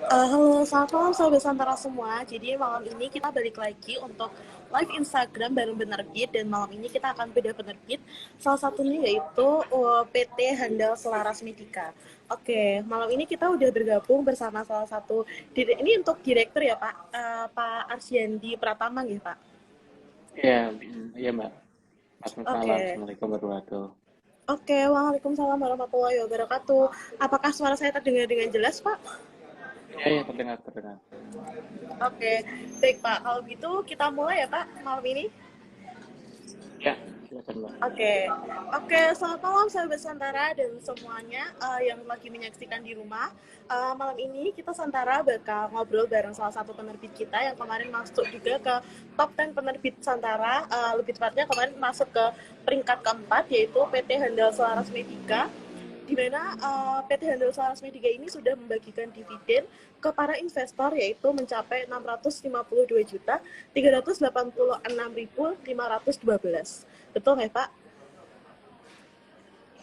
Halo, selamat malam Sobat Santara semua. Jadi malam ini kita balik lagi untuk live Instagram bareng penerbit dan malam ini kita akan beda penerbit. Salah satunya yaitu PT Handal Selaras Medika. Oke, malam ini kita udah bergabung bersama salah satu ini untuk direktur ya Pak, Pak Arsyandi Pratama gitu Pak. Iya, iya Mbak. Selamat malam. Oke. Assalamualaikum warahmatullahi wabarakatuh. Oke, Waalaikumsalam warahmatullahi wabarakatuh. Apakah suara saya terdengar dengan jelas, Pak? Iya, iya, terdengar, terdengar. Oke, baik Pak. Kalau gitu kita mulai ya Pak malam ini. Ya, silakan Mbak. Oke, selamat malam sahabat Santara dan semuanya yang lagi menyaksikan di rumah. Malam ini kita Santara bakal ngobrol bareng salah satu penerbit kita yang kemarin masuk juga ke top 10 penerbit Santara. Lebih tepatnya kemarin masuk ke peringkat keempat yaitu PT Handal Selaras Medika, di mana PT Handal Selaras Medika ini sudah membagikan dividen ke para investor yaitu mencapai 652.386.512. Betul nggak Pak?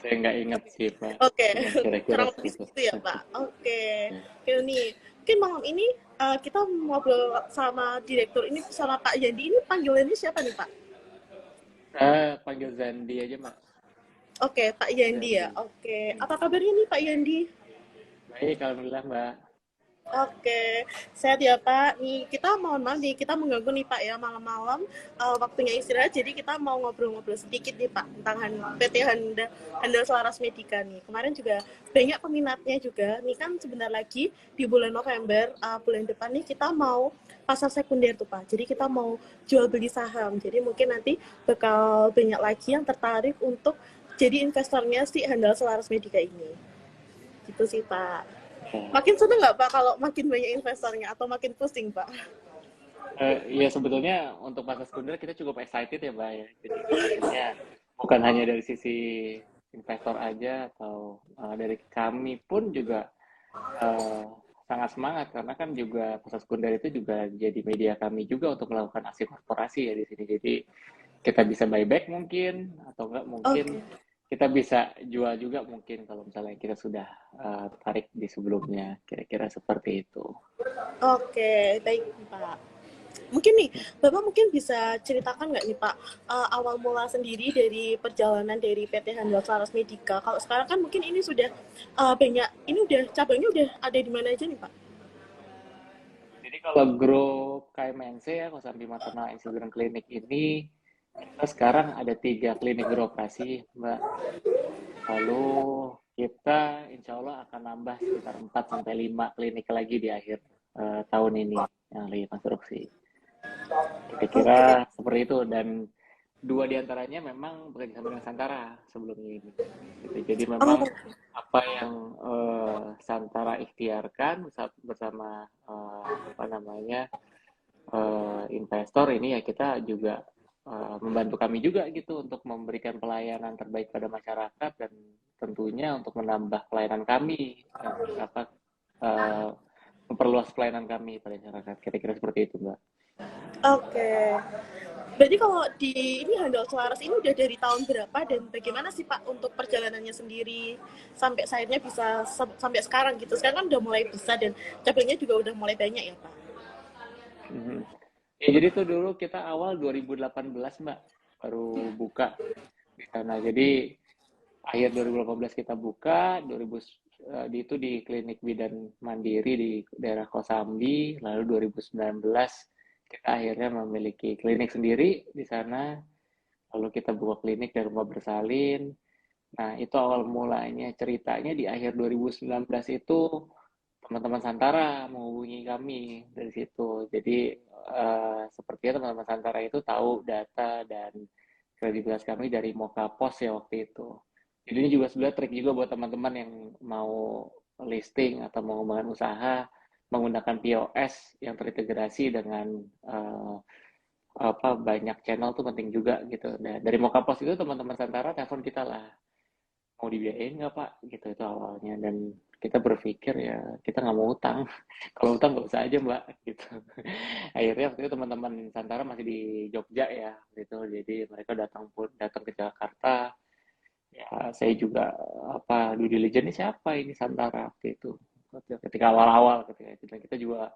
Saya nggak ingat sih Pak. Oke, Cuma kira-kira kurang lebih segitu. segitu ya Pak. Oke, Ya. ini mungkin malam ini kita ngobrol sama direktur ini sama Pak Yandi. Ini panggilannya siapa nih Pak? Panggil Zandi aja Mbak. Oke, Pak Yandi ya. Zandi. Oke, Hmm. apa kabarnya nih Pak Yandi? Baik, alhamdulillah Mbak. Oke, sehat ya Pak. Nih kita mohon maaf nih kita mengganggu nih Pak ya malam-malam waktunya istirahat. Jadi kita mau ngobrol-ngobrol sedikit nih Pak tentang PT Handal Selaras Medika nih. Kemarin juga banyak peminatnya juga. Nih kan sebentar lagi di bulan November bulan depan nih kita mau pasar sekunder tuh Pak. Jadi kita mau jual beli saham. Jadi mungkin nanti bakal banyak lagi yang tertarik untuk jadi investornya si Handal Selaras Medika ini. Gitu sih Pak. Ya. Makin seneng nggak Pak kalau makin banyak investornya atau makin pusing Pak? Ya sebetulnya untuk pasar sekunder kita cukup excited ya Mbak ya. Jadi akhirnya bukan hanya dari sisi investor aja atau dari kami pun juga eh, sangat semangat karena kan juga pasar sekunder itu juga jadi media kami juga untuk melakukan aksi korporasi ya di sini. Jadi kita bisa buyback mungkin atau enggak mungkin Oke, kita bisa jual juga mungkin kalau misalnya kita sudah tarik di sebelumnya kira-kira seperti itu. oke, baik Pak. Mungkin nih, Bapak mungkin bisa ceritakan nggak nih Pak, awal mula sendiri dari perjalanan dari PT Handal Selaras Medika. Kalau sekarang kan mungkin ini sudah banyak, ini udah cabangnya udah ada di mana aja nih Pak? Jadi kalau grup KMNC ya, Kosambi Maternal and Children Clinic ini kita sekarang ada 3 klinik beroperasi, Mbak. Lalu kita insya Allah akan nambah sekitar 4 sampai 5 klinik lagi di akhir tahun ini yang lagi konstruksi. Oke, Kira-kira seperti itu dan 2 diantaranya memang bekerja sama dengan Santara sebelumnya ini. Gitu. Jadi oh, memang apa yang Santara ikhtiarkan bersama apa namanya investor ini ya kita juga membantu kami juga gitu untuk memberikan pelayanan terbaik pada masyarakat dan tentunya untuk menambah pelayanan kami apa uh, memperluas pelayanan kami pada masyarakat kira-kira seperti itu Mbak. oke. Berarti kalau di ini Handal Selaras ini udah dari tahun berapa dan bagaimana sih Pak untuk perjalanannya sendiri sampai sayapnya bisa sampai sekarang gitu. Sekarang kan udah mulai besar dan cabangnya juga udah mulai banyak ya Pak. Mhm. Ya, jadi tuh dulu kita awal 2018 Mbak baru buka di sana. Jadi akhir 2018 kita buka, 2000 itu di klinik bidan mandiri di daerah Kosambi, lalu 2019 kita akhirnya memiliki klinik sendiri di sana, lalu kita buka klinik di rumah bersalin. Nah, itu awal mulanya ceritanya di akhir 2019 itu teman-teman Santara menghubungi kami dari situ. Jadi sepertinya teman-teman Santara itu tahu data dan kredibilitas kami dari Moka Pos ya waktu itu. Jadi ini juga sebenarnya trik juga buat teman-teman yang mau listing atau mau mengembangkan usaha menggunakan POS yang terintegrasi dengan apa banyak channel tuh penting juga gitu. Nah, dari Moka Pos itu teman-teman Santara telepon kita lah, mau dibiayain nggak Pak? Gitu itu awalnya dan kita berpikir ya kita nggak mau utang. Kalau utang nggak usah aja Mbak gitu. Akhirnya waktu itu teman-teman Santara masih di Jogja ya gitu. Jadi mereka datang ke Jakarta. Ya saya juga apa due diligence ini siapa ini Santara waktu itu. ketika awal-awal ketika itu. Dan kita juga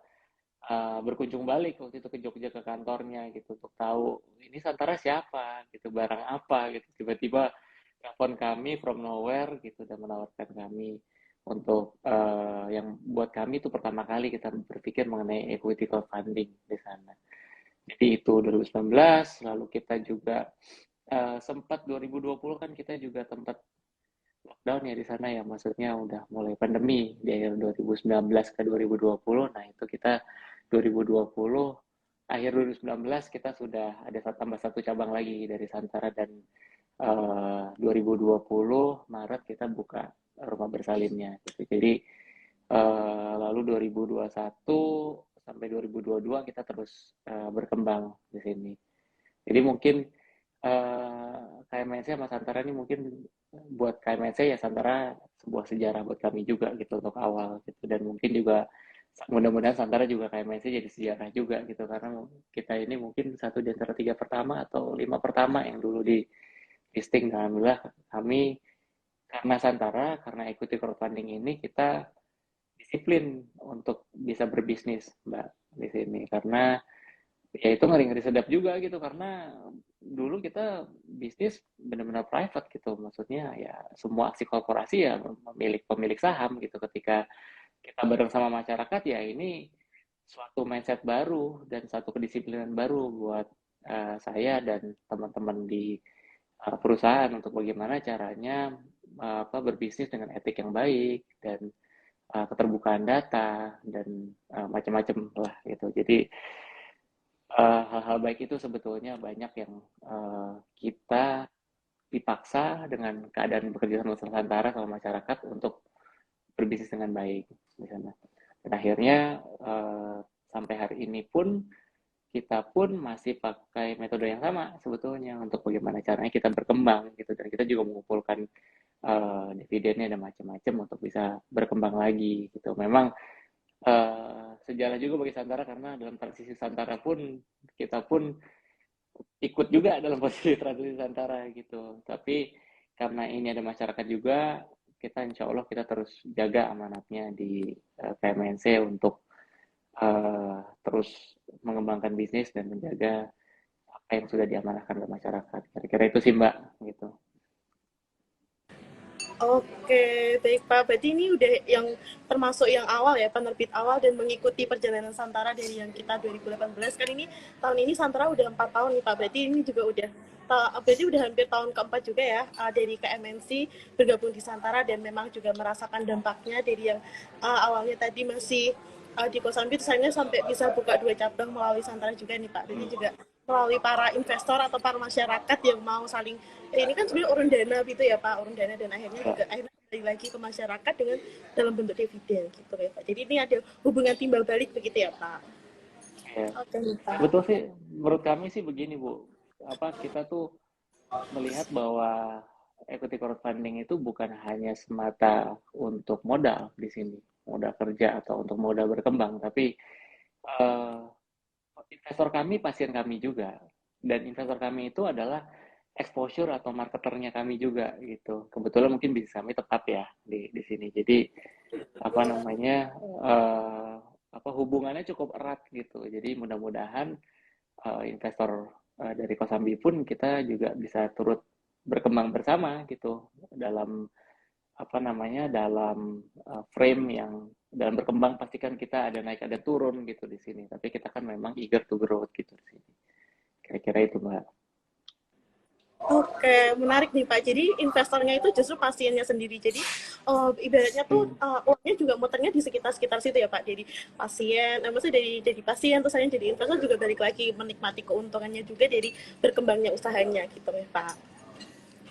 berkunjung balik waktu itu ke Jogja ke kantornya gitu untuk tahu ini Santara siapa gitu, barang apa gitu, tiba-tiba telepon kami from nowhere gitu dan menawarkan kami untuk yang buat kami itu pertama kali kita berpikir mengenai equity crowdfunding di sana. Jadi itu 2019, lalu kita juga sempat 2020 kan kita juga tempat lockdown ya di sana ya, maksudnya udah mulai pandemi di akhir 2019 ke 2020. Nah itu kita 2020 akhir 2019 kita sudah ada tambah satu cabang lagi dari Santara, dan 2020 Maret kita buka rumah bersalinnya gitu. Jadi lalu 2021 sampai 2022 kita terus berkembang di sini. Jadi mungkin KMNC sama Santara ini mungkin buat KMNC ya Santara sebuah sejarah buat kami juga gitu untuk awal gitu, dan mungkin juga mudah-mudahan Santara juga KMNC jadi sejarah juga gitu, karena kita ini mungkin satu di antara 3 pertama atau 5 pertama yang dulu di listing. Dan alhamdulillah kami karena Santara, karena equity crowdfunding ini kita disiplin untuk bisa berbisnis Mbak di sini, karena ya itu ngeri-ngeri sedap juga gitu, karena dulu kita bisnis benar-benar private gitu, maksudnya ya semua aksi korporasi ya pemilik saham gitu. Ketika kita bareng sama masyarakat ya ini suatu mindset baru dan satu kedisiplinan baru buat saya dan teman-teman di perusahaan untuk bagaimana caranya berbisnis dengan etik yang baik dan keterbukaan data dan macam-macam lah gitu. Jadi hal-hal baik itu sebetulnya banyak yang kita dipaksa dengan keadaan bekerja sama Nusantara sama masyarakat untuk berbisnis dengan baik di sana. Dan akhirnya sampai hari ini pun kita pun masih pakai metode yang sama sebetulnya untuk bagaimana caranya kita berkembang gitu, dan kita juga mengumpulkan dividennya dan macam-macam untuk bisa berkembang lagi gitu. Memang sejarah juga bagi Santara, karena dalam transisi Santara pun kita pun ikut juga dalam posisi transisi Santara gitu. Tapi karena ini ada masyarakat juga, kita insya Allah kita terus jaga amanatnya di KMNC untuk terus mengembangkan bisnis dan menjaga apa yang sudah diamanahkan oleh masyarakat. Kira-kira itu sih Mbak gitu. Oke, baik Pak. Berarti ini udah yang termasuk yang awal ya, penerbit awal dan mengikuti perjalanan Santara dari yang kita 2018. Kan ini tahun ini Santara udah 4 tahun nih Pak. Berarti ini juga berarti udah hampir tahun keempat juga ya dari KMNC bergabung di Santara, dan memang juga merasakan dampaknya dari yang awalnya tadi masih di Kosambi, terus akhirnya sampai bisa buka 2 cabang melalui Santara juga nih Pak. Berarti juga melalui para investor atau para masyarakat yang mau saling ini kan sebenarnya urun dana gitu ya Pak, urun dana, dan akhirnya kembali lagi ke masyarakat dengan dalam bentuk dividen gitu ya Pak. Jadi ini ada hubungan timbal balik begitu ya Pak. Ya. Oke Pak. Betul sih, menurut kami sih begini Bu, kita tuh melihat bahwa equity crowdfunding itu bukan hanya semata untuk modal di sini, modal kerja atau untuk modal berkembang, tapi investor kami pasien kami juga, dan investor kami itu adalah exposure atau marketernya kami juga gitu. Kebetulan mungkin bisnis kami tetap ya di sini. Jadi hubungannya cukup erat gitu. Jadi mudah-mudahan investor dari Kosambi pun kita juga bisa turut berkembang bersama gitu dalam dalam frame yang dalam berkembang pasti kan kita ada naik ada turun gitu di sini, tapi kita kan memang eager to growth gitu di sini. Kira-kira itu Mbak. Oke, menarik nih Pak. Jadi investornya itu justru pasiennya sendiri. Jadi ibaratnya tuh uangnya juga muternya di sekitar situ ya Pak. Jadi pasien, maksudnya dari pasien terus saya jadi investor juga balik lagi menikmati keuntungannya juga dari berkembangnya usahanya gitu ya Pak.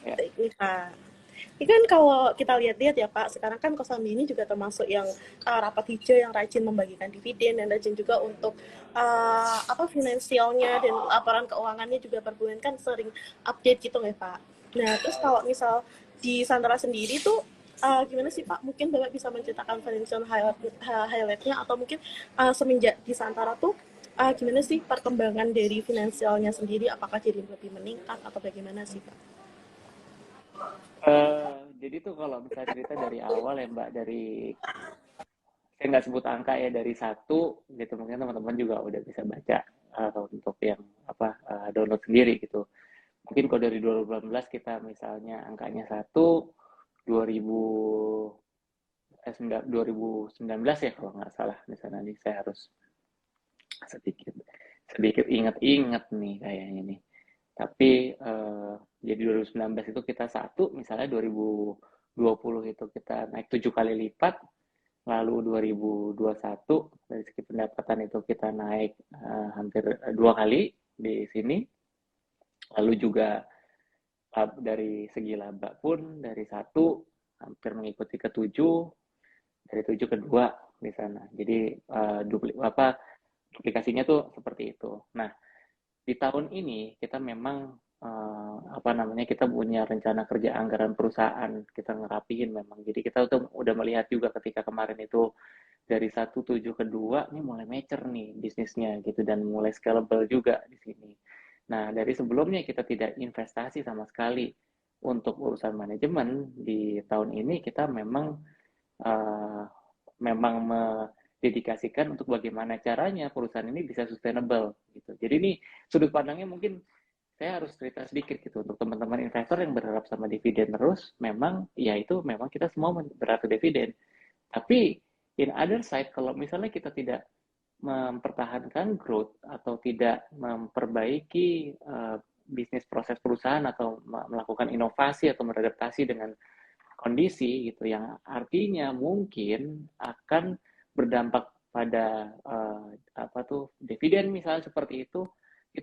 Ya. Ini Pak. Ini kan kalau kita lihat-lihat ya Pak, sekarang kan Kosambi ini juga termasuk yang rapat hijau yang rajin membagikan dividen dan rajin juga untuk finansialnya dan laporan keuangannya juga per bulan kan sering update gitu ya Pak. Nah terus kalau misal di Santara sendiri tuh gimana sih Pak? Mungkin Bapak bisa menceritakan financial highlight-nya, atau mungkin semenjak di Santara tuh gimana sih perkembangan dari finansialnya sendiri? Apakah jadi lebih meningkat atau bagaimana sih Pak? Jadi tuh kalau misalnya cerita dari awal ya Mbak, dari saya nggak sebut angka ya dari satu gitu, mungkin teman-teman juga udah bisa baca untuk yang download sendiri gitu. Mungkin kalau dari 2018 kita misalnya angkanya satu, 2000 2019 ya kalau nggak salah, misalnya nih saya harus sedikit sedikit inget-inget nih kayaknya nih. Tapi jadi 2019 itu kita satu, misalnya 2020 itu kita naik 7 kali lipat, lalu 2021 dari segi pendapatan itu kita naik hampir 2 kali di sini, lalu juga dari segi laba pun dari satu hampir mengikuti ke 7, dari 7 ke 2 di sana. Jadi duplikasinya tuh seperti itu. Nah, di tahun ini kita memang kita punya rencana kerja anggaran perusahaan, kita ngerapihin memang. Jadi kita tuh udah melihat juga ketika kemarin itu dari 1,7 ke 2 ini mulai mature nih bisnisnya gitu, dan mulai scalable juga di sini. Nah, dari sebelumnya kita tidak investasi sama sekali untuk urusan manajemen, di tahun ini kita memang uh, dedikasikan untuk bagaimana caranya perusahaan ini bisa sustainable gitu. Jadi ini sudut pandangnya mungkin saya harus cerita sedikit gitu untuk teman-teman investor yang berharap sama dividen terus, memang ya itu memang kita semua berharap dividen. Tapi in other side, kalau misalnya kita tidak mempertahankan growth atau tidak memperbaiki bisnis proses perusahaan atau melakukan inovasi atau beradaptasi dengan kondisi gitu, yang artinya mungkin akan berdampak pada dividen misalnya seperti itu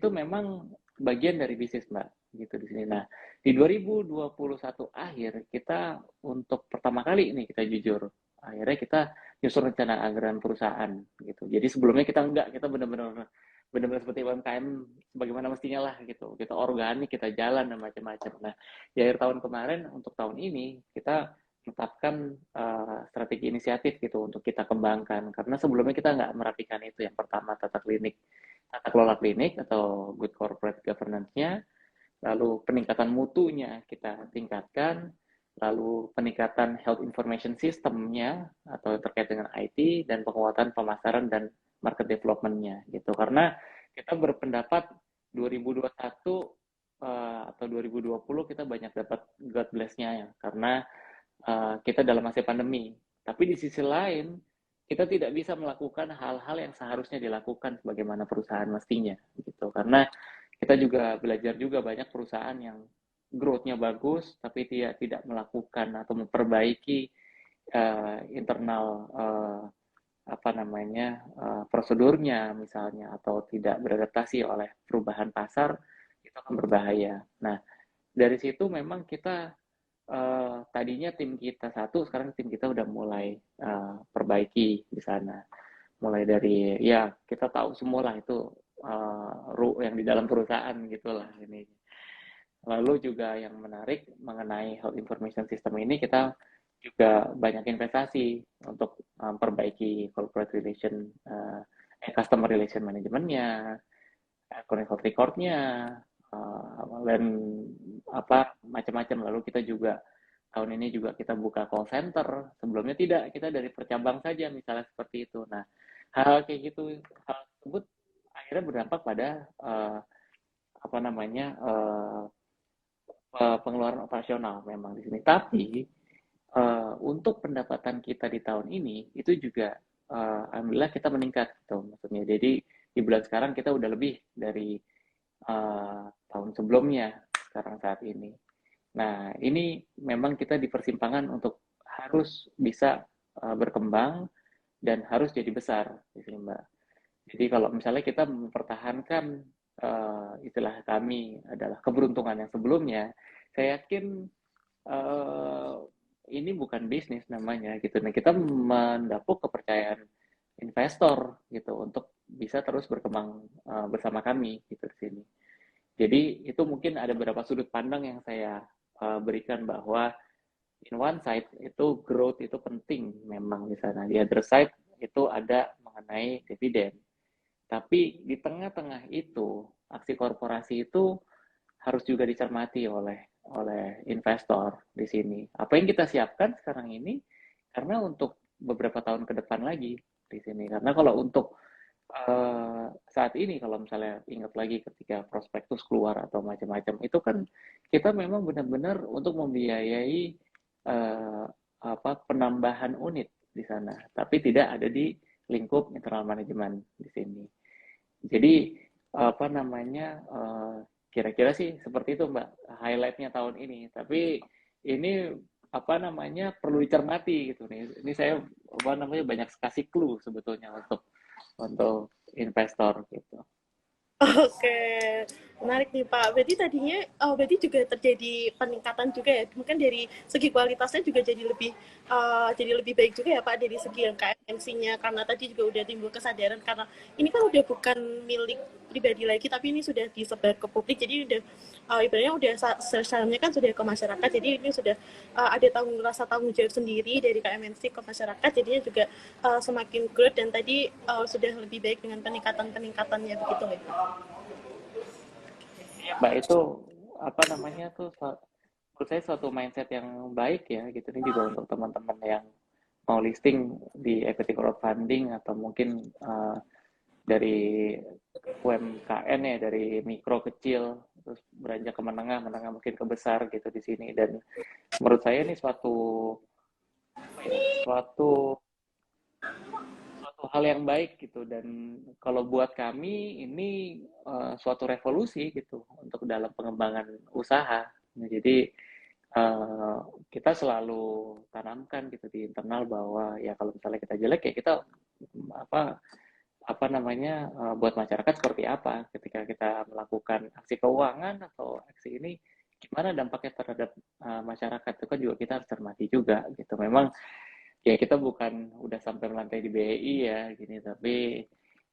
memang bagian dari bisnis Mbak gitu di sini. Nah, di 2021 akhir kita untuk pertama kali ini kita jujur akhirnya kita nyusun rencana anggaran perusahaan gitu. Jadi sebelumnya kita benar-benar seperti UMKM sebagaimana mestinya lah gitu. Kita organik, kita jalan dan macam-macam. Nah, di akhir tahun kemarin untuk tahun ini kita menetapkan strategi inisiatif gitu untuk kita kembangkan, karena sebelumnya kita nggak merapikan itu. Yang pertama tata kelola klinik atau good corporate governance-nya, lalu peningkatan mutunya kita tingkatkan, lalu peningkatan health information system-nya atau terkait dengan IT, dan penguatan pemasaran dan market development-nya gitu. Karena kita berpendapat 2021 atau 2020 kita banyak dapat God bless-nya ya, karena kita dalam masa pandemi. Tapi di sisi lain, kita tidak bisa melakukan hal-hal yang seharusnya dilakukan sebagaimana perusahaan mestinya gitu. Karena kita juga belajar juga banyak perusahaan yang growth-nya bagus tapi dia tidak melakukan atau memperbaiki internal prosedurnya misalnya, atau tidak beradaptasi oleh perubahan pasar, itu akan berbahaya. Nah, dari situ memang kita tadinya tim kita satu, sekarang tim kita udah mulai perbaiki di sana. Mulai dari ya kita tahu semua lah itu yang di dalam perusahaan gitulah ini. Lalu juga yang menarik mengenai health information system ini, kita juga banyak investasi untuk memperbaiki corporate relation, customer relation manajemennya, clinical record-nya, dan macam-macam. Lalu kita juga tahun ini juga kita buka call center. Sebelumnya tidak, kita dari percabang saja misalnya seperti itu. Nah, hal kayak gitu, hal tersebut akhirnya berdampak pada pengeluaran operasional memang di sini. Tapi untuk pendapatan kita di tahun ini itu juga alhamdulillah kita meningkat gitu maksudnya. Jadi di bulan sekarang kita udah lebih dari tahun sebelumnya sekarang saat ini. Nah, ini memang kita di persimpangan untuk harus bisa berkembang dan harus jadi besar di sini, Mbak. Jadi kalau misalnya kita mempertahankan istilah kami adalah keberuntungan yang sebelumnya, saya yakin ini bukan bisnis namanya gitu. Nah, kita mendapuk kepercayaan investor gitu untuk bisa terus berkembang bersama kami gitu di sini. Jadi itu mungkin ada beberapa sudut pandang yang saya berikan, bahwa in one side itu growth itu penting memang di sana. Di other side itu ada mengenai dividen. Tapi di tengah-tengah itu, aksi korporasi itu harus juga dicermati oleh investor di sini. Apa yang kita siapkan sekarang ini, karena untuk beberapa tahun ke depan lagi di sini. Karena kalau untuk saat ini kalau misalnya ingat lagi ketika prospektus keluar atau macam-macam itu kan kita memang benar-benar untuk membiayai eh, apa penambahan unit di sana, tapi tidak ada di lingkup internal manajemen di sini. Jadi apa namanya kira-kira sih seperti itu Mbak highlightnya tahun ini. Tapi ini apa namanya perlu dicermati gitu nih. Ini saya apa namanya banyak kasih clue sebetulnya untuk investor gitu. Oke, menarik nih Pak. Berarti tadinya, berarti juga terjadi peningkatan juga ya? Mungkin dari segi kualitasnya juga jadi lebih baik juga ya Pak dari segi yang KMC-nya, karena tadi juga udah timbul kesadaran karena ini kan udah bukan milik pribadi lagi, tapi ini sudah disebar ke publik, jadi udah ibaratnya udah seharusnya kan sudah ke masyarakat, jadi ini sudah ada rasa tanggung jawab sendiri dari KMNC ke masyarakat, jadinya juga semakin growth dan tadi sudah lebih baik dengan peningkatannya begitu ya. Iya Mbak itu apa namanya tuh menurut saya suatu mindset yang baik ya gitu. Ini juga untuk teman-teman yang mau listing di equity crowdfunding atau mungkin dari UMKM ya dari mikro kecil terus beranjak ke menengah, menengah mungkin ke besar gitu di sini. Dan menurut saya ini suatu apa ya suatu hal yang baik gitu. Dan kalau buat kami ini suatu revolusi gitu untuk dalam pengembangan usaha. Nah, jadi uh, kita selalu tanamkan gitu di internal bahwa ya kalau misalnya kita jelek ya kita apa apa namanya buat masyarakat seperti apa ketika kita melakukan aksi keuangan atau aksi ini gimana dampaknya terhadap masyarakat itu kan juga kita harus cermati juga gitu. Memang ya kita bukan udah sampai melantai di BI ya gini, tapi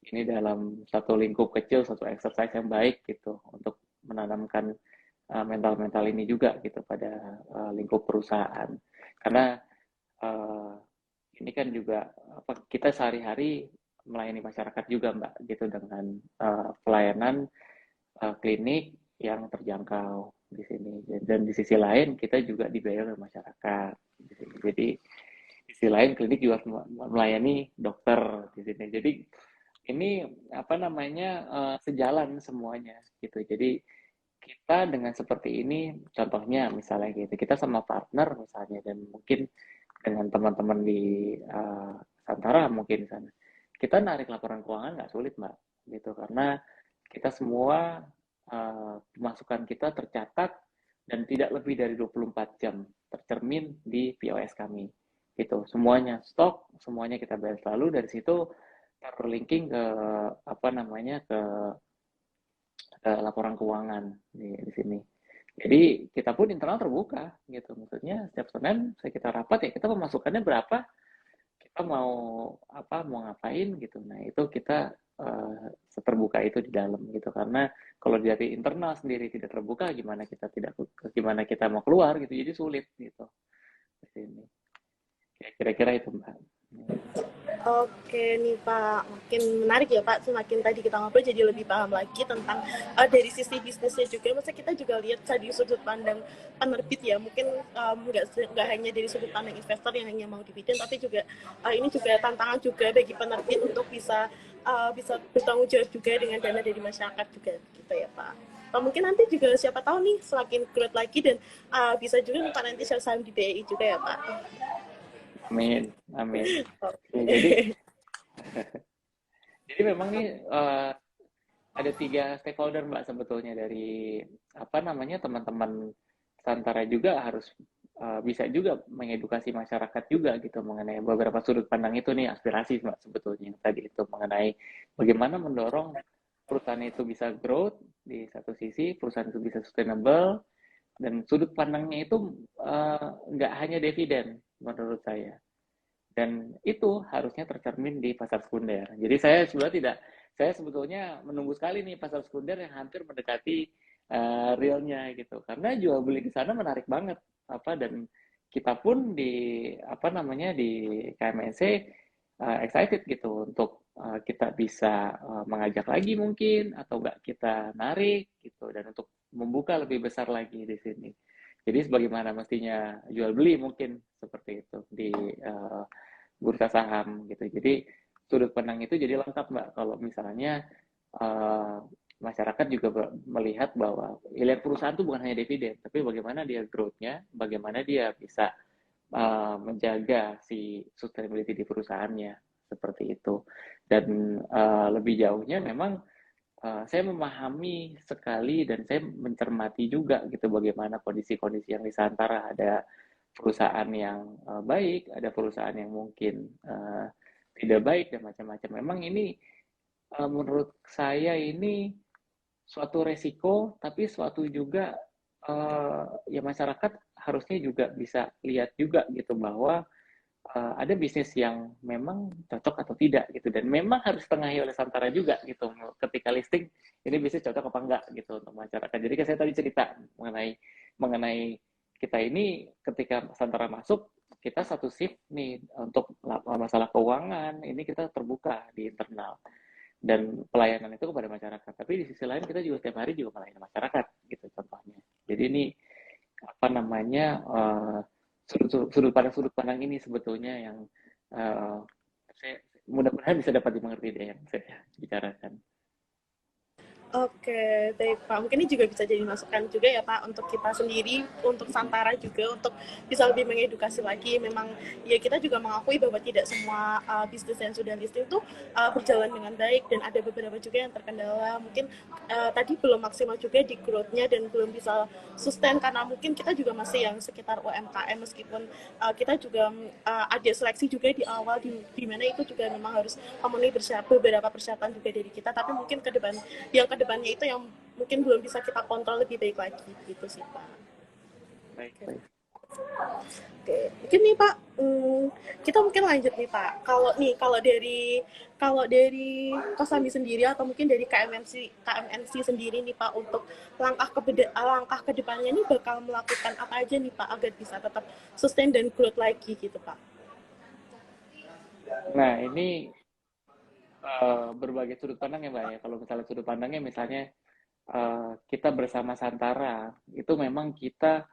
ini dalam satu lingkup kecil, satu exercise yang baik gitu untuk menanamkan mental-mental ini juga gitu pada lingkup perusahaan. Karena uh, ini kan juga apa kita sehari-hari melayani masyarakat juga Mbak gitu dengan pelayanan klinik yang terjangkau di sini. Dan di sisi lain kita juga dibayar oleh masyarakat. Jadi di sisi lain klinik juga melayani dokter di sini. Jadi ini apa namanya sejalan semuanya gitu. Jadi kita dengan seperti ini, contohnya misalnya gitu, kita sama partner misalnya dan mungkin dengan teman-teman di Santara mungkin sana, kita narik laporan keuangan nggak sulit mbak, gitu karena kita semua pemasukan kita tercatat dan tidak lebih dari 24 jam tercermin di POS kami, gitu semuanya stok, semuanya kita bayar selalu dari situ terlinking ke apa namanya ke laporan keuangan di sini. Jadi kita pun internal terbuka gitu. Maksudnya setiap Senin kita rapat ya kita pemasukannya berapa, kita mau apa, mau ngapain gitu. Nah, itu kita seterbuka itu di dalam gitu. Karena kalau dari internal sendiri tidak terbuka gimana kita mau keluar gitu. Jadi sulit gitu di sini. Kira-kira itu Mbak. Oke nih Pak, makin menarik ya Pak. Semakin tadi kita ngobrol jadi lebih paham lagi tentang dari sisi bisnisnya juga. Masa kita juga lihat dari sudut pandang penerbit ya. Mungkin nggak hanya dari sudut pandang investor yang hanya mau dividen, tapi juga ini juga tantangan juga bagi penerbit untuk bisa bertanggung jawab juga dengan dana dari masyarakat juga gitu ya Pak. Mungkin nanti juga siapa tahu nih semakin growth lagi dan bisa juga nih Pak nanti share saham di BRI juga ya Pak. Amin, amin. Ya, Oke. jadi memang nih ada 3 stakeholder Mbak sebetulnya dari apa namanya teman-teman Santara juga harus bisa juga mengedukasi masyarakat juga gitu mengenai beberapa sudut pandang itu nih aspirasi Mbak sebetulnya tadi itu mengenai bagaimana mendorong perusahaan itu bisa growth di satu sisi, perusahaan itu bisa sustainable dan sudut pandangnya itu nggak hanya dividen menurut saya. Dan itu harusnya tercermin di pasar sekunder. Jadi saya sebetulnya menunggu sekali nih pasar sekunder yang hampir mendekati realnya gitu. Karena jual beli di sana menarik banget apa dan kita pun di apa namanya di KMNC excited gitu untuk kita bisa mengajak lagi mungkin atau enggak kita narik gitu dan untuk membuka lebih besar lagi di sini. Jadi sebagaimana mestinya jual beli mungkin seperti itu di bursa saham gitu. Jadi sudut pandang itu jadi lengkap Mbak kalau misalnya masyarakat juga melihat bahwa lihat perusahaan itu bukan hanya dividen, tapi bagaimana dia growth-nya, bagaimana dia bisa menjaga si sustainability di perusahaannya seperti itu. Dan lebih jauhnya memang saya memahami sekali dan saya mencermati juga gitu bagaimana kondisi-kondisi yang di Santara. Ada perusahaan yang baik, ada perusahaan yang mungkin tidak baik dan macam-macam. Memang ini menurut saya ini suatu resiko, tapi suatu juga ya masyarakat harusnya juga bisa lihat juga gitu bahwa ada bisnis yang memang cocok atau tidak gitu, dan memang harus tengahi oleh Santara juga gitu ketika listing ini bisnis cocok apa enggak gitu untuk masyarakat. Jadi kan saya tadi cerita mengenai kita ini ketika Santara masuk, kita satu shift nih untuk masalah keuangan ini kita terbuka di internal dan pelayanan itu kepada masyarakat. Tapi di sisi lain kita juga setiap hari juga melayani masyarakat gitu contohnya. Jadi ini apa namanya sudut pandang ini sebetulnya yang saya mudah-mudahan bisa dapat dimengerti deh yang saya bicarakan. Oke, baik Pak. Mungkin ini juga bisa jadi masukan juga ya Pak untuk kita sendiri, untuk Santara juga untuk bisa lebih mengedukasi lagi. Memang ya kita juga mengakui bahwa tidak semua bisnis yang sudah listing itu berjalan dengan baik dan ada beberapa juga yang terkendala. Mungkin tadi belum maksimal juga di growth-nya dan belum bisa sustain karena mungkin kita juga masih yang sekitar UMKM meskipun kita juga ada seleksi juga di awal di mana itu juga memang harus memenuhi beberapa persyaratan juga dari kita. Tapi mungkin kedepannya itu yang mungkin belum bisa kita kontrol lebih baik lagi gitu sih Pak. Baik, baik. Oke, mungkin nih Pak, kita mungkin lanjut nih Pak. Kalau dari Kosambi sendiri atau mungkin dari KMNC sendiri nih Pak untuk langkah ke depannya nih bakal melakukan apa aja nih Pak agar bisa tetap sustain dan growth lagi gitu Pak. Nah ini berbagai sudut pandang ya Mbak ya. Kalau misalnya sudut pandangnya misalnya kita bersama Santara itu memang kita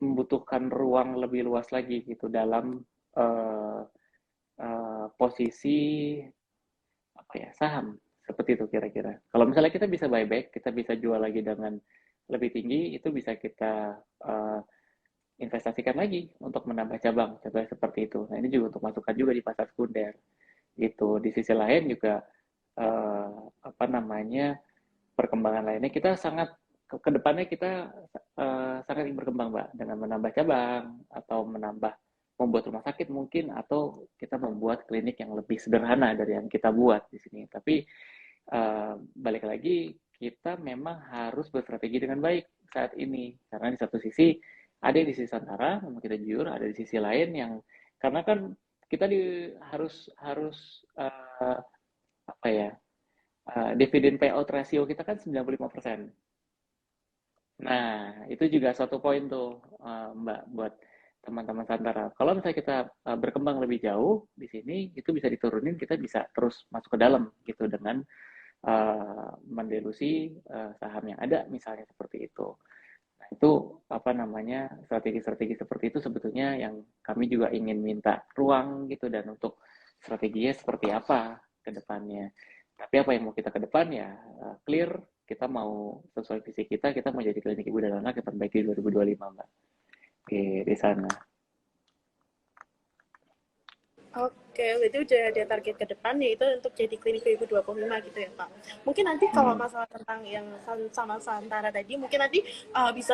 membutuhkan ruang lebih luas lagi gitu dalam uh, posisi apa ya saham seperti itu kira-kira. Kalau misalnya kita bisa buyback, kita bisa jual lagi dengan lebih tinggi, itu bisa kita investasikan lagi untuk menambah cabang seperti itu. Nah ini juga untuk masukan juga di pasar sekunder gitu. Di sisi lain juga apa namanya perkembangan lainnya kita sangat ke depannya kita sangat ingin berkembang Mbak dengan menambah cabang atau membuat rumah sakit mungkin atau kita membuat klinik yang lebih sederhana dari yang kita buat di sini. Tapi balik lagi kita memang harus berstrategi dengan baik saat ini karena di satu sisi ada di sisi Santara, memang kita jujur, ada di sisi lain yang karena kan kita harus apa ya dividen payout ratio kita kan 95%. Nah, itu juga suatu poin tuh Mbak buat teman-teman Santara. Kalau misalnya kita berkembang lebih jauh di sini, itu bisa diturunin, kita bisa terus masuk ke dalam gitu dengan mendelusi saham yang ada misalnya seperti itu. Nah, itu apa namanya strategi-strategi seperti itu sebetulnya yang kami juga ingin minta ruang gitu dan untuk strateginya seperti apa ke depannya. Tapi apa yang mau kita ke depan ya clear kita mau sesuai visi kita mau jadi klinik ibu dan anak yang terbaik di 2025 Mbak. Oke, di sana. Oke, berarti udah ada target ke depan yaitu untuk jadi klinik 2025 gitu ya Pak. Mungkin nanti kalau masalah tentang yang sama Santara tadi, mungkin nanti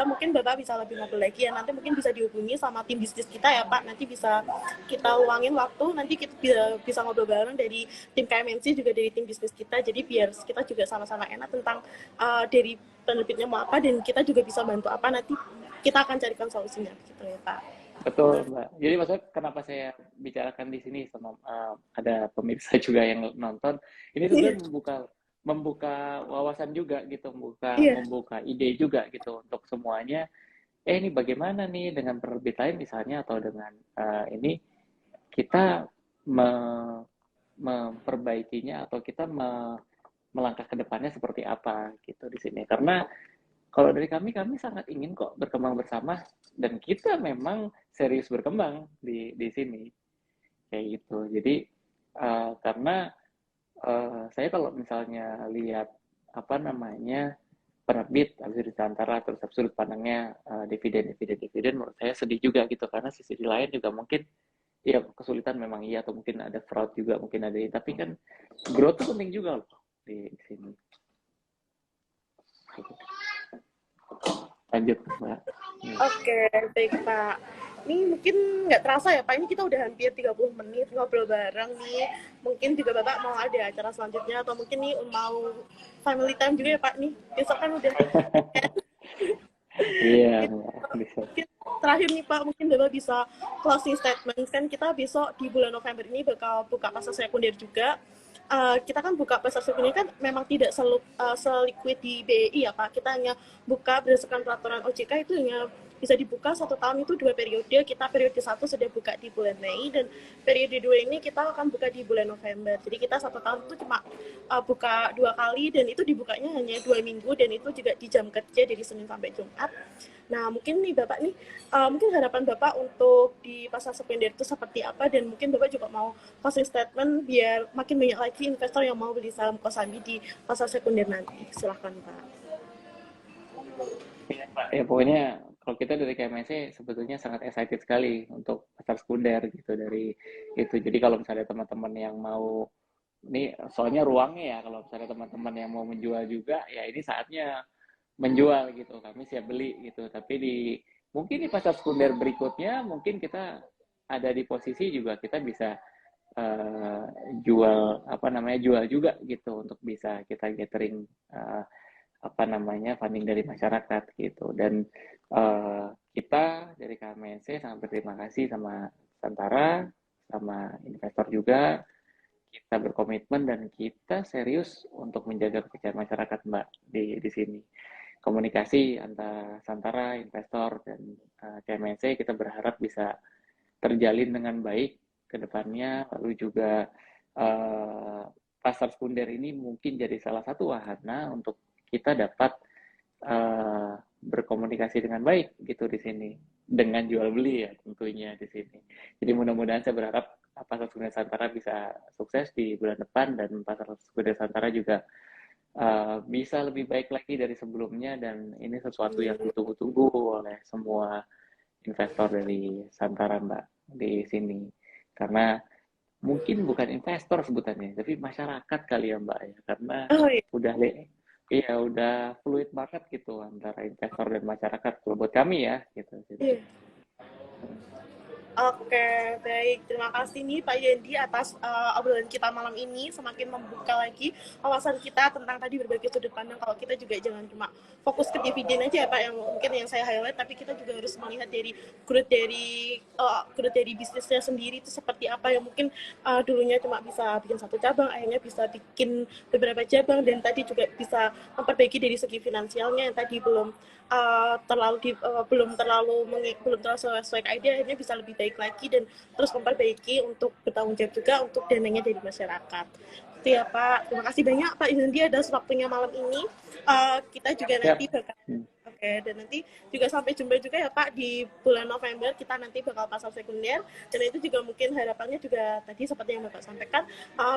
mungkin Bapak bisa lebih ngobrol lagi ya. Nanti mungkin bisa dihubungi sama tim bisnis kita ya Pak. Nanti bisa kita luangin waktu, nanti kita bisa ngobrol bareng dari tim KMNC juga dari tim bisnis kita. Jadi biar kita juga sama-sama enak tentang dari penerbitnya mau apa dan kita juga bisa bantu apa nanti kita akan carikan solusinya gitu ya Pak. Betul, Mbak. Jadi maksudnya kenapa saya bicarakan di sini sama ada pemirsa juga yang nonton, ini sebenarnya membuka wawasan juga gitu, Iya. membuka ide juga gitu untuk semuanya. Ini bagaimana nih dengan penerbit lain misalnya atau dengan ini kita memperbaikinya atau kita melangkah ke depannya seperti apa gitu di sini. Karena kalau dari kami sangat ingin kok berkembang bersama dan kita memang serius berkembang di sini kayak gitu. Jadi karena saya kalau misalnya lihat apa namanya penerbit habis itu disantara terus sudut pandangnya dividen menurut saya sedih juga gitu karena sisi lain juga mungkin ya kesulitan memang iya atau mungkin ada fraud juga mungkin ada tapi kan growth itu penting juga loh di sini. Lanjut Mbak. Oke, baik Pak. Ini mungkin nggak terasa ya Pak, ini kita udah hampir 30 menit ngobrol bareng nih. Mungkin juga Bapak mau ada acara selanjutnya atau mungkin nih mau family time juga ya Pak nih. Besok kan udah. Iya, bisa. Mungkin terakhir nih Pak, mungkin Bapak bisa closing statement. Kan kita besok di bulan November ini bakal buka pasar sekunder juga. Kita kan buka pasar sekunder kan memang tidak seliquid di BI ya Pak. Kita hanya buka berdasarkan peraturan OJK itu hanya bisa dibuka 1 tahun itu 2 periode. Kita periode 1 sudah buka di bulan Mei dan periode 2 ini kita akan buka di bulan November. Jadi kita 1 tahun itu cuma buka 2 kali dan itu dibukanya hanya 2 minggu dan itu juga di jam kerja dari Senin sampai Jumat. Nah mungkin nih Bapak nih, mungkin harapan Bapak untuk di pasar sekunder itu seperti apa dan mungkin Bapak juga mau closing statement biar makin banyak lagi investor yang mau beli saham Kosambi di pasar sekunder nanti. Silahkan Pak. Ya pokoknya kalau kita dari KMSC sebetulnya sangat excited sekali untuk pasar sekunder gitu dari itu. Jadi kalau misalnya teman-teman yang mau ini soalnya ruangnya ya kalau misalnya teman-teman yang mau menjual juga ya ini saatnya menjual gitu. Kami siap beli gitu. Tapi mungkin di pasar sekunder berikutnya mungkin kita ada di posisi juga kita bisa jual juga gitu untuk bisa kita gathering funding dari masyarakat gitu dan kita dari KMNC sangat berterima kasih sama Santara sama investor juga kita berkomitmen dan kita serius untuk menjaga kepercayaan masyarakat Mbak di sini komunikasi antara Santara investor dan KMNC kita berharap bisa terjalin dengan baik ke depannya lalu juga pasar sekunder ini mungkin jadi salah satu wahana untuk kita dapat berkomunikasi dengan baik gitu di sini dengan jual beli ya tentunya di sini. Jadi mudah-mudahan saya berharap pasar sekunder Santara bisa sukses di bulan depan dan pasar sekunder Santara juga bisa lebih baik lagi dari sebelumnya dan ini sesuatu yang ditunggu-tunggu oleh semua investor dari Santara Mbak di sini karena mungkin bukan investor sebutannya tapi masyarakat kali ya Mbak ya karena udah fluid banget gitu antara investor dan masyarakat kalau buat kami ya gitu. Iya. Oke, baik. Terima kasih nih Pak Yendi atas obrolan kita malam ini. Semakin membuka lagi wawasan kita tentang tadi berbagai sudut pandang. Kalau kita juga jangan cuma fokus ke dividen aja ya Pak, yang mungkin yang saya highlight, tapi kita juga harus melihat dari growth dari bisnisnya sendiri itu seperti apa. Yang mungkin dulunya cuma bisa bikin 1 cabang, akhirnya bisa bikin beberapa cabang, dan tadi juga bisa memperbaiki dari segi finansialnya yang tadi belum sesuai ide, akhirnya bisa lebih baik lagi dan terus memperbaiki untuk bertanggung jawab juga untuk dananya dari masyarakat. Itu ya Pak. Terima kasih banyak Pak Yendi atas waktunya malam ini. Kita juga nanti bakal dan nanti juga sampai jumpa juga ya Pak di bulan November kita nanti bakal pasar sekunder dan itu juga mungkin harapannya juga tadi seperti yang Bapak sampaikan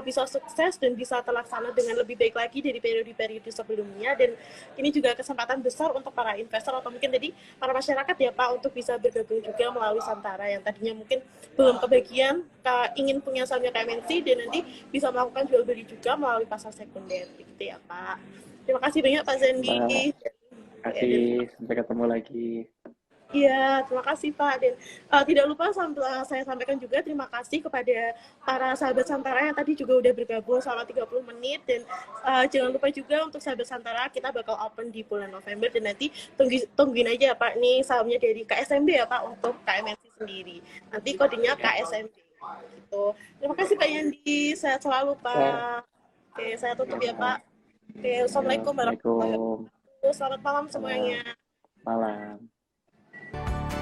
bisa sukses dan bisa terlaksana dengan lebih baik lagi dari periode-periode sebelumnya dan ini juga kesempatan besar untuk para investor atau mungkin tadi para masyarakat ya Pak untuk bisa bergabung juga melalui Santara yang tadinya mungkin belum kebagian ingin punya sahamnya KMNC dan nanti bisa melakukan jual beli juga melalui pasar sekunder gitu ya Pak. Terima kasih banyak Pak Zendi. Terima kasih, sampai ketemu lagi. Iya, terima kasih Pak. Dan tidak lupa saya sampaikan juga terima kasih kepada para sahabat Santara yang tadi juga udah bergabung selama 30 menit. Dan jangan lupa juga untuk sahabat Santara, kita bakal open di bulan November. Dan nanti tungguin aja Pak, nih sahamnya dari KSMB ya Pak untuk KMNC sendiri. Nanti kodenya KSMB. Gitu. Terima kasih Pak Yandi, sehat selalu Pak. Oke, saya tutup ya Pak. Oke, Assalamualaikum warahmatullahi wabarakatuh. Selamat malam semuanya. Malam.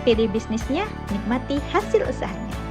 Pilih bisnisnya, nikmati hasil usahanya.